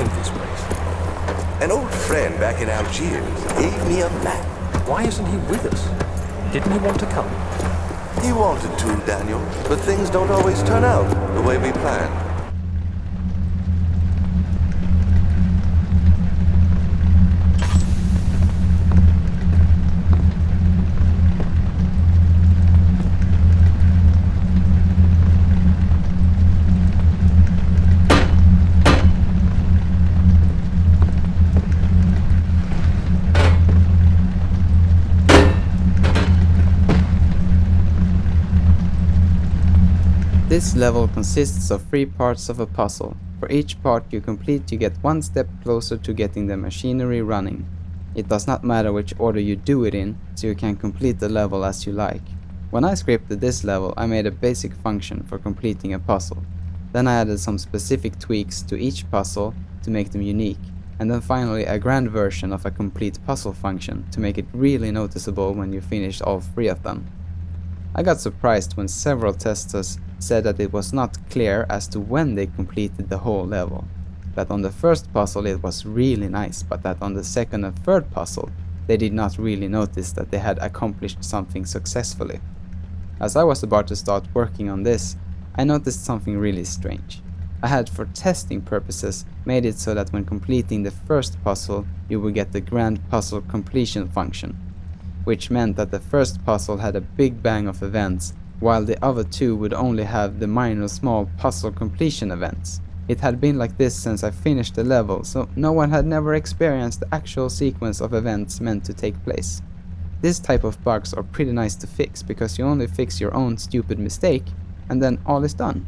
find this place? An old friend back in Algiers gave me a map. Why isn't he with us? Didn't he want to come? He wanted to, Daniel, but things don't always turn out the way we planned. This level consists of 3 parts of a puzzle. For each part you complete, you get 1 step closer to getting the machinery running. It does not matter which order you do it in, so you can complete the level as you like. When I scripted this level, I made a basic function for completing a puzzle. Then I added some specific tweaks to each puzzle to make them unique, and then finally a grand version of a complete puzzle function to make it really noticeable when you finished all 3 of them. I got surprised when several testers said that it was not clear as to when they completed the whole level. That on the first puzzle it was really nice, but that on the second and third puzzle they did not really notice that they had accomplished something successfully. As I was about to start working on this, I noticed something really strange. I had, for testing purposes, made it so that when completing the first puzzle you would get the grand puzzle completion function, which meant that the first puzzle had a big bang of events, while the other 2 would only have the minor small puzzle completion events. It had been like this since I finished the level, so no one had never experienced the actual sequence of events meant to take place. This type of bugs are pretty nice to fix, because you only fix your own stupid mistake, and then all is done.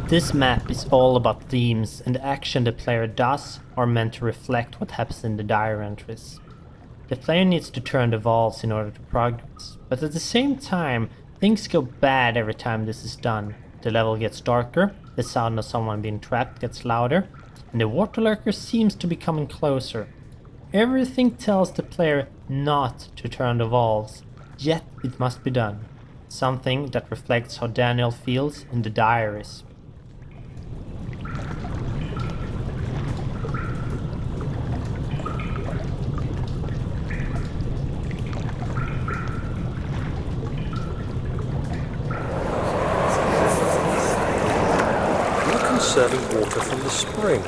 This map is all about themes, and the action the player does are meant to reflect what happens in the diary entries. The player needs to turn the valves in order to progress, but at the same time, things go bad every time this is done. The level gets darker, the sound of someone being trapped gets louder, and the water lurker seems to be coming closer. Everything tells the player not to turn the valves, yet it must be done. Something that reflects how Daniel feels in the diaries. You're conserving water from the spring.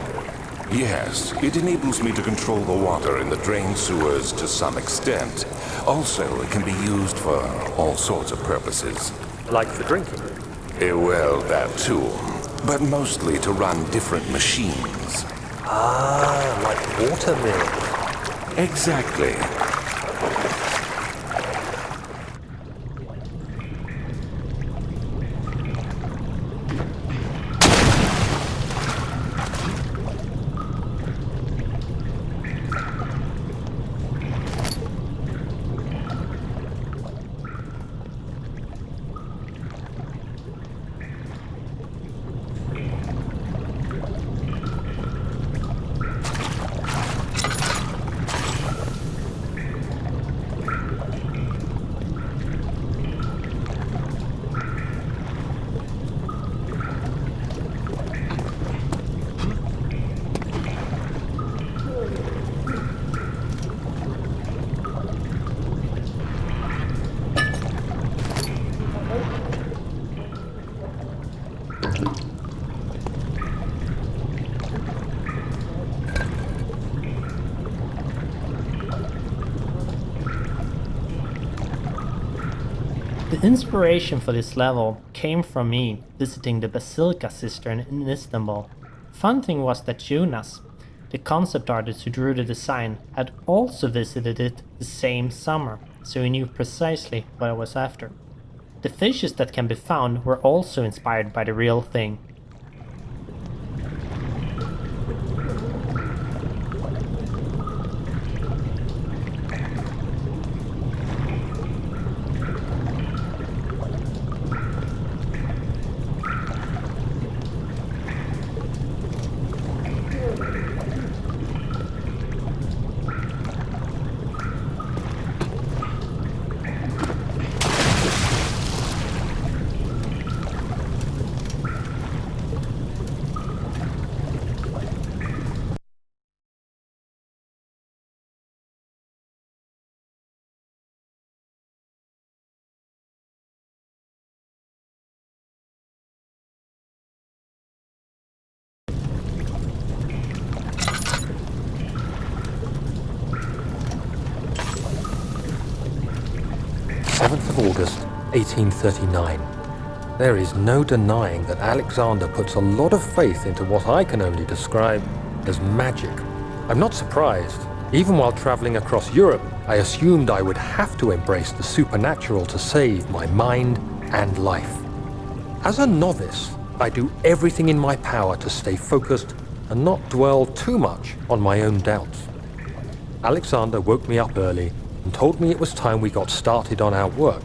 Yes, it enables me to control the water in the drain sewers to some extent. Also, it can be used for all sorts of purposes. Like for drinking. Well, that too. But mostly to run different machines. Ah, like water mills. Exactly. The inspiration for this level came from me visiting the Basilica Cistern in Istanbul. Fun thing was that Jonas, the concept artist who drew the design, had also visited it the same summer, so he knew precisely what I was after. The fishes that can be found were also inspired by the real thing. August 1839. There is no denying that Alexander puts a lot of faith into what I can only describe as magic. I'm not surprised. Even while traveling across Europe, I assumed I would have to embrace the supernatural to save my mind and life. As a novice, I do everything in my power to stay focused and not dwell too much on my own doubts. Alexander woke me up early and told me it was time we got started on our work.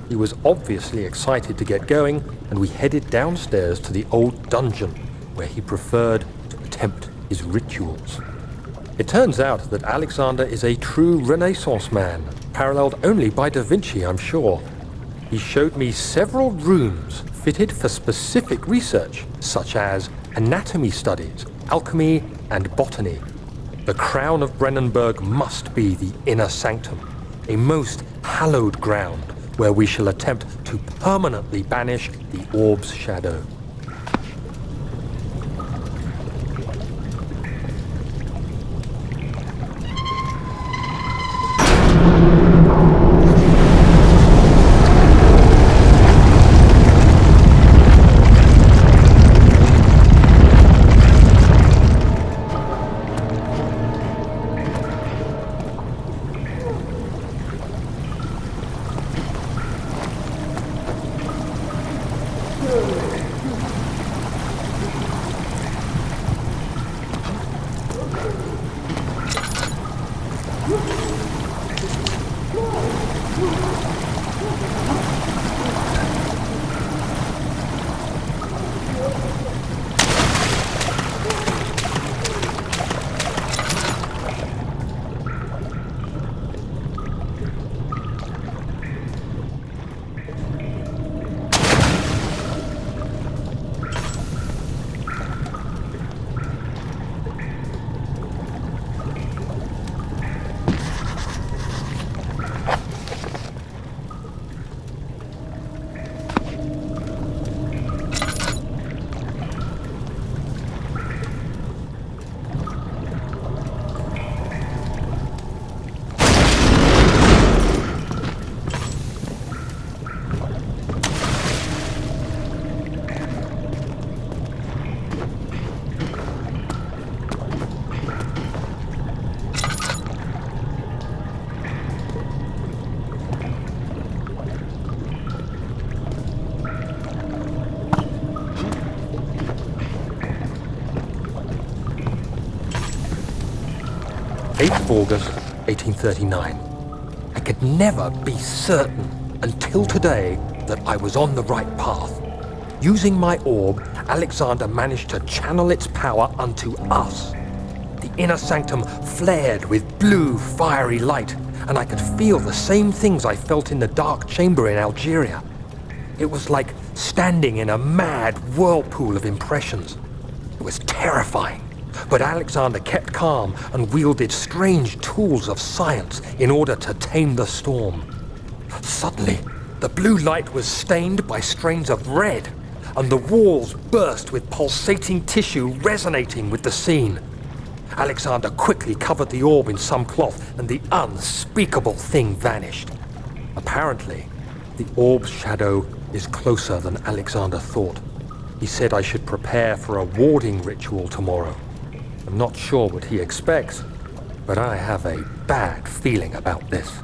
He was obviously excited to get going, and we headed downstairs to the old dungeon where he preferred to attempt his rituals. It turns out that Alexander is a true Renaissance man, paralleled only by Da Vinci, I'm sure. He showed me several rooms fitted for specific research, such as anatomy studies, alchemy, and botany. The crown of Brennenburg must be the inner sanctum, a most hallowed ground where we shall attempt to permanently banish the orb's shadow. 8th of August, 1839. I could never be certain until today that I was on the right path. Using my orb, Alexander managed to channel its power unto us. The inner sanctum flared with blue, fiery light, and I could feel the same things I felt in the dark chamber in Algeria. It was like standing in a mad whirlpool of impressions. It was terrifying, but Alexander kept calm and wielded strange tools of science in order to tame the storm. Suddenly, the blue light was stained by strains of red, and the walls burst with pulsating tissue resonating with the scene. Alexander quickly covered the orb in some cloth, and the unspeakable thing vanished. Apparently, the orb's shadow is closer than Alexander thought. He said I should prepare for a warding ritual tomorrow. I'm not sure what he expects, but I have a bad feeling about this.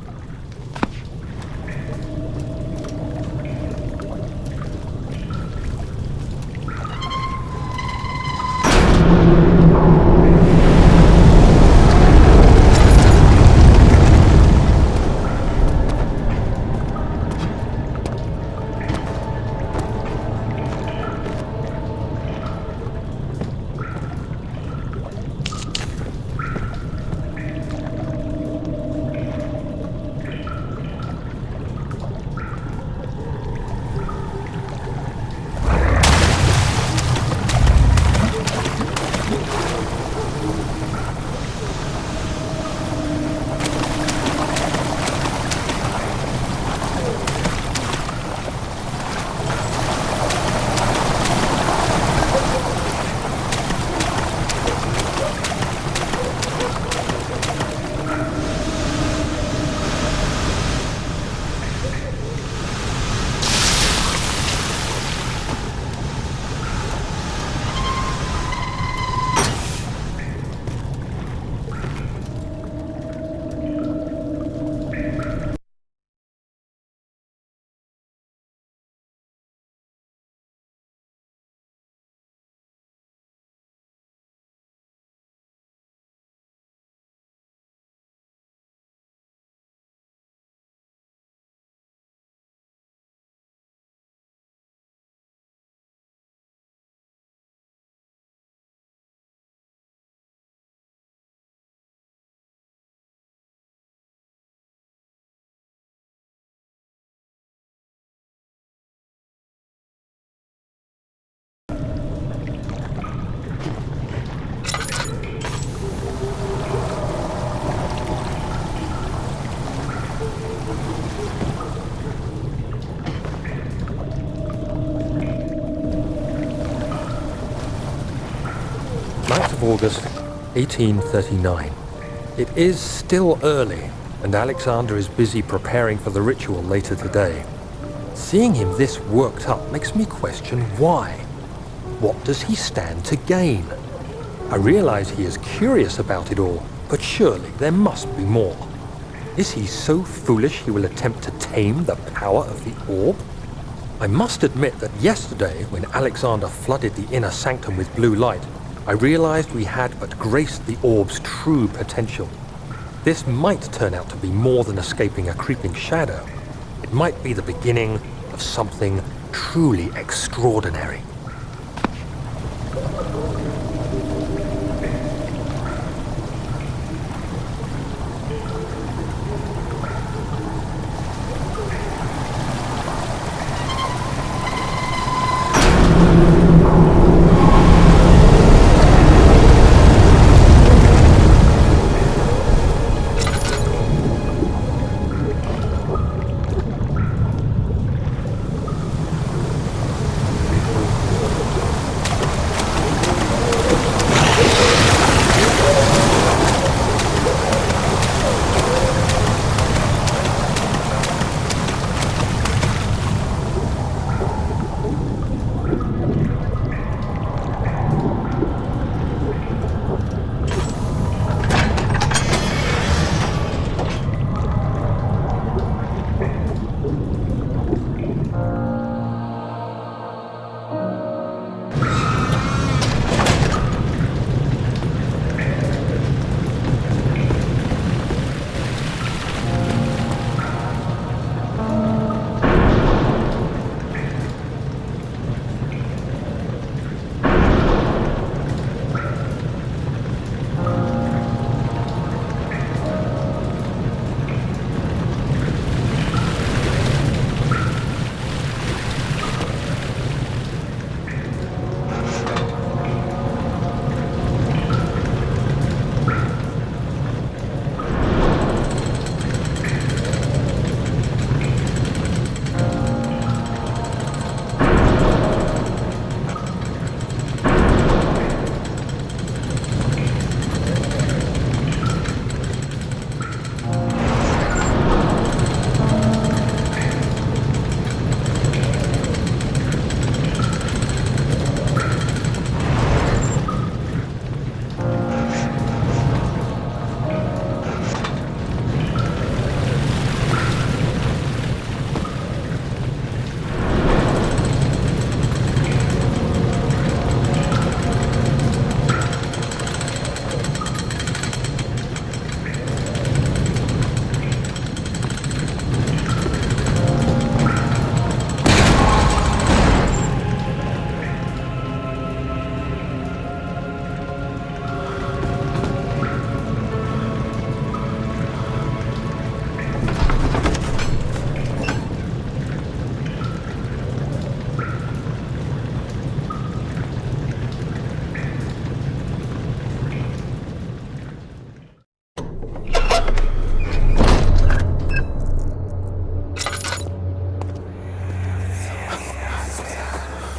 August 1839. It is still early, and Alexander is busy preparing for the ritual later today. Seeing him this worked up makes me question why. What does he stand to gain? I realize he is curious about it all, but surely there must be more. Is he so foolish he will attempt to tame the power of the orb? I must admit that yesterday, when Alexander flooded the inner sanctum with blue light, I realized we had but graced the orb's true potential. This might turn out to be more than escaping a creeping shadow. It might be the beginning of something truly extraordinary.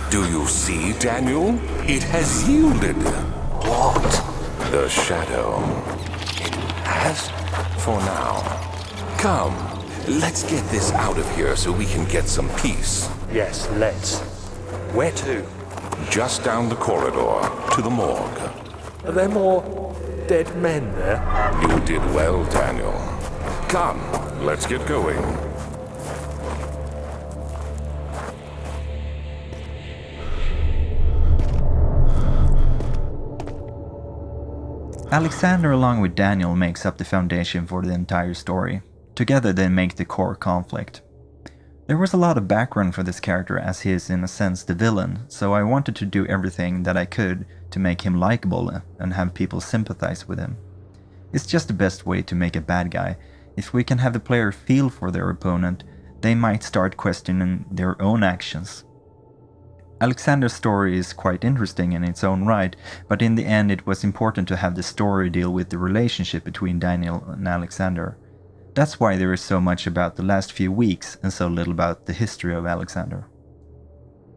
Do you see, Daniel? It has yielded. What? The shadow. It has? For now. Come, let's get this out of here so we can get some peace. Yes, let's. Where to? Just down the corridor, to the morgue. Are there more dead men there? You did well, Daniel. Come, let's get going. Alexander along with Daniel makes up the foundation for the entire story. Together they make the core conflict. There was a lot of background for this character as he is in a sense the villain, so I wanted to do everything that I could to make him likable and have people sympathize with him. It's just the best way to make a bad guy. If we can have the player feel for their opponent, they might start questioning their own actions. Alexander's story is quite interesting in its own right, but in the end it was important to have the story deal with the relationship between Daniel and Alexander. That's why there is so much about the last few weeks and so little about the history of Alexander.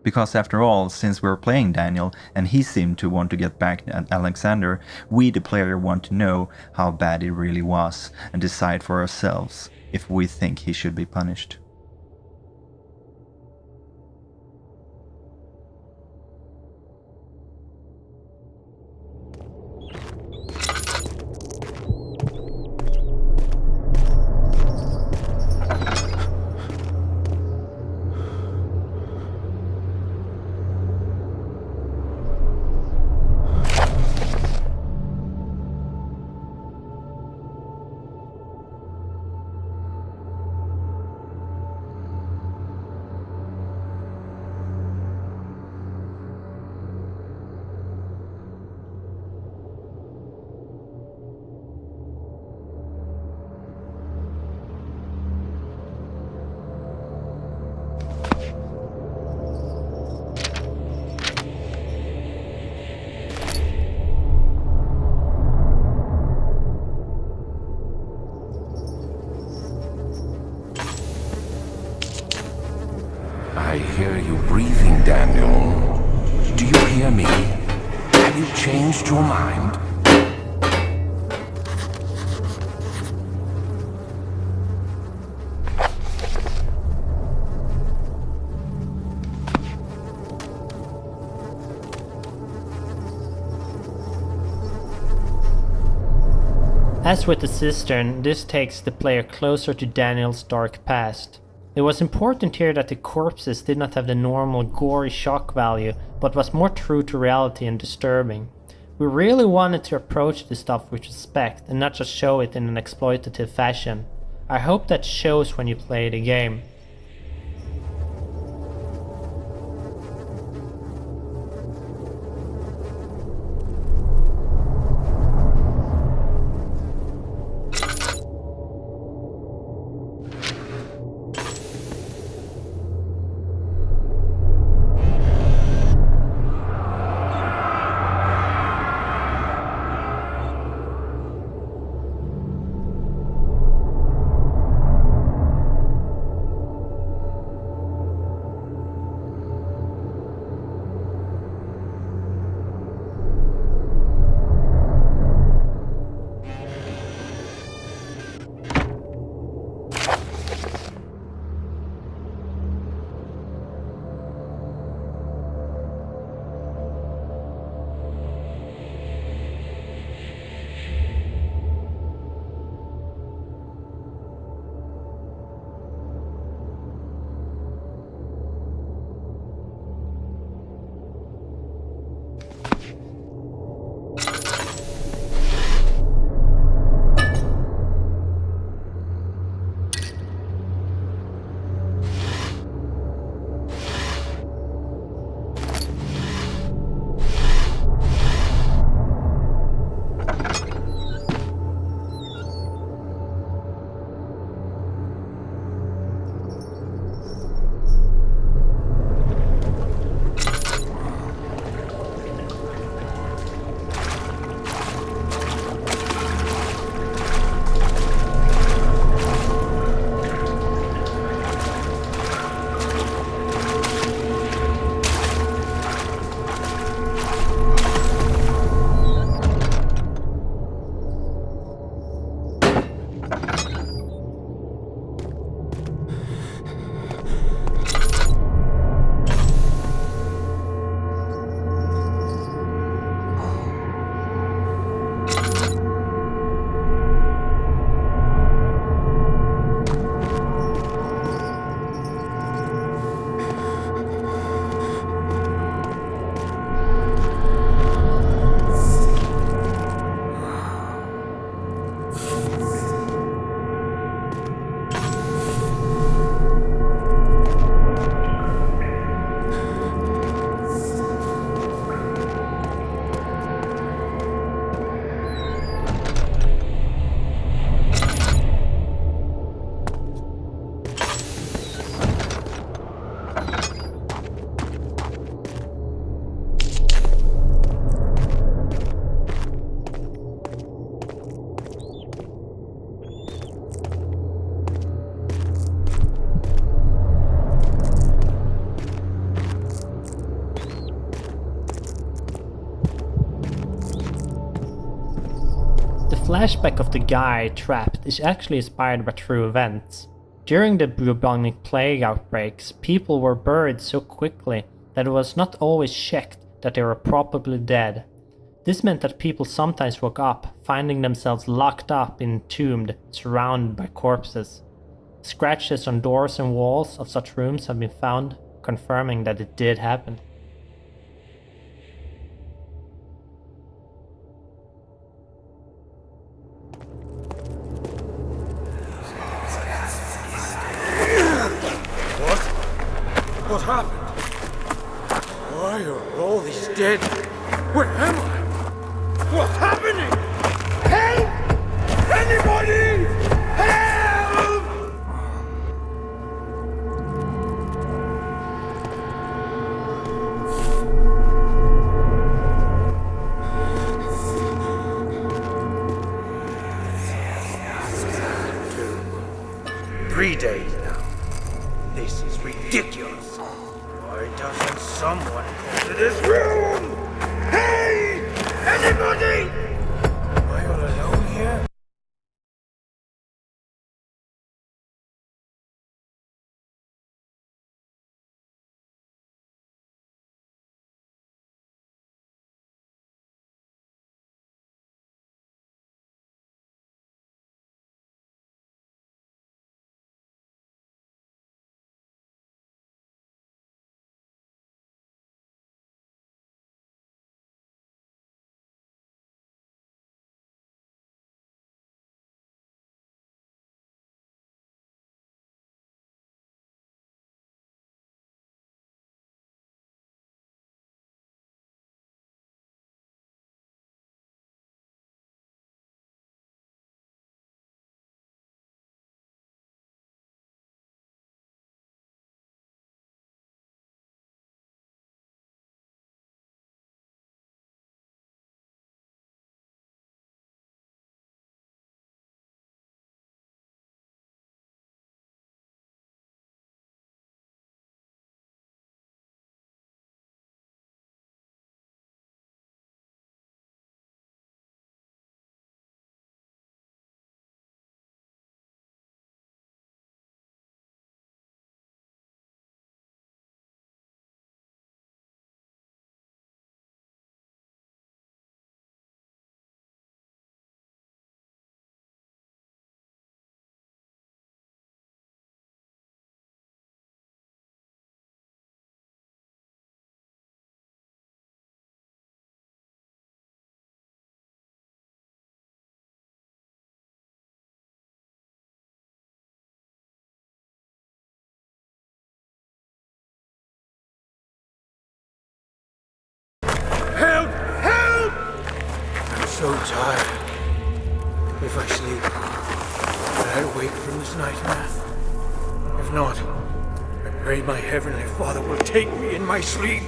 Because after all, since we're playing Daniel and he seemed to want to get back at Alexander, we the player want to know how bad it really was and decide for ourselves if we think he should be punished. I hear you breathing, Daniel. Do you hear me? Have you changed your mind? As with the cistern, this takes the player closer to Daniel's dark past. It was important here that the corpses did not have the normal gory shock value, but was more true to reality and disturbing. We really wanted to approach this stuff with respect and not just show it in an exploitative fashion. I hope that shows when you play the game. flashback of the guy trapped is actually inspired by true events. During the bubonic plague outbreaks, people were buried so quickly that it was not always checked that they were probably dead. This meant that people sometimes woke up, finding themselves locked up, entombed, surrounded by corpses. Scratches on doors and walls of such rooms have been found, confirming that it did happen. What happened? Why are all these dead? Where am I? What's happening? Help! Anybody! Help! Three days now. This is ridiculous. Why doesn't someone come to this room? Hey! Anybody? Am I all alone here? Help! Help! I'm so tired. If I sleep, will I wake from this nightmare? If not, I pray my Heavenly Father will take me in my sleep.